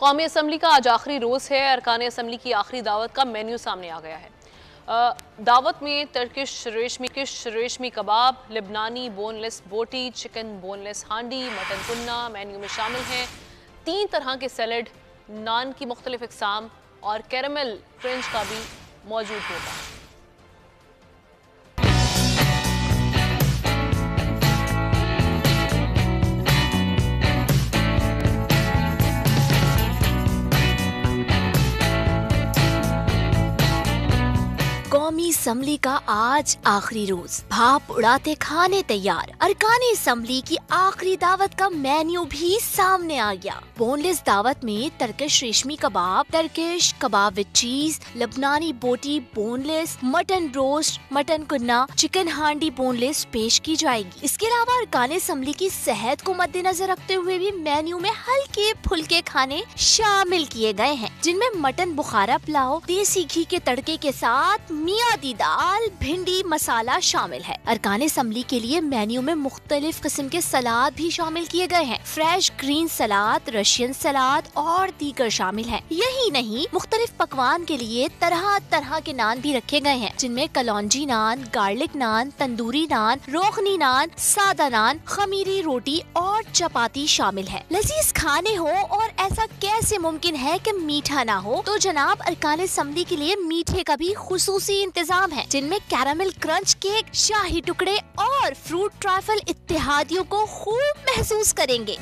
कौमी असम्बली का आज आखिरी रोज़ है। अरकान असम्बली की आखिरी दावत का मेन्यू सामने आ गया है। दावत में टर्किश रेशमी कबाब, लेबनानी बोनलेस बोटी, चिकन बोनलेस हांडी, मटन कुन्ना मेन्यू में शामिल हैं। 3 तरह के सैलड, नान की मुख्तलिफ इकसाम और कैरमल फ्रेंच का भी मौजूद होगा। कौमी असम्बली का आज आखिरी रोज, भाप उड़ाते खाने तैयार। अरकान असम्बली की आखिरी दावत का मेन्यू भी सामने आ गया। बोनलेस दावत में टर्किश रेशमी कबाब, टर्किश कबाब विद चीज, लेबनानी बोटी बोनलेस, मटन रोस्ट, मटन कुन्ना, चिकन हांडी बोनलेस पेश की जाएगी। इसके अलावा अरकान असम्बली की सेहत को मद्देनजर रखते हुए भी मेन्यू में हल्के फुल्के खाने शामिल किए गए हैं, जिनमें मटन बुखारा पुलाव, देसी घी के तड़के के साथ मियादी दाल, भिंडी मसाला शामिल है। अरकान असम्बली के लिए मेन्यू में मुख्तलिफ किस्म के सलाद भी शामिल किए गए हैं। फ्रेश ग्रीन सलाद, रशियन सलाद और दीगर शामिल हैं। यही नहीं, मुख्तलिफ पकवान के लिए तरह तरह के नान भी रखे गए हैं, जिनमें कलौंजी नान, गार्लिक नान, तंदूरी नान, रोगनी नान, सादा नान, खमीरी रोटी और चपाती शामिल है। लजीज खाने हो और ऐसा कैसे मुमकिन है कि मीठा ना हो? तो जनाब, अरकान असम्बली के लिए मीठे का भी खुसूसी इंतजाम है, जिनमें कैरामल क्रंच केक, शाही टुकड़े और फ्रूट ट्रफल इत्तेहादियों को खूब महसूस करेंगे।